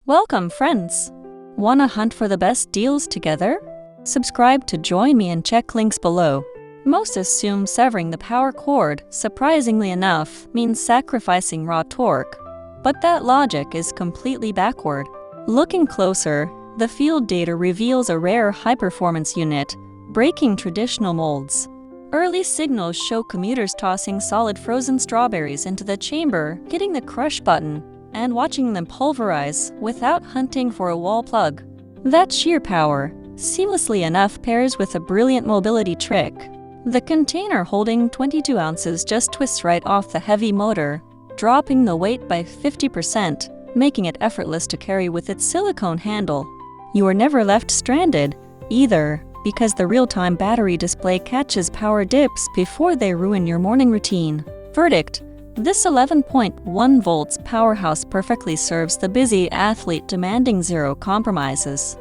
Welcome, friends! Wanna hunt for the best deals together? Subscribe to join me and check links below. Most assume severing the power cord, surprisingly enough, means sacrificing raw torque. But that logic is completely backward. Looking closer, the field data reveals a rare high-performance unit, breaking traditional molds. Early signals show commuters tossing solid frozen strawberries into the chamber, hitting the crush button, and watching them pulverize without hunting for a wall plug. That sheer power, seamlessly enough, pairs with a brilliant mobility trick. The container holding 22 ounces just twists right off the heavy motor, dropping the weight by 50%, making it effortless to carry with its silicone handle. You are never left stranded, either, because the real-time battery display catches power dips before they ruin your morning routine. Verdict: this 11.1 volts powerhouse perfectly serves the busy athlete demanding zero compromises.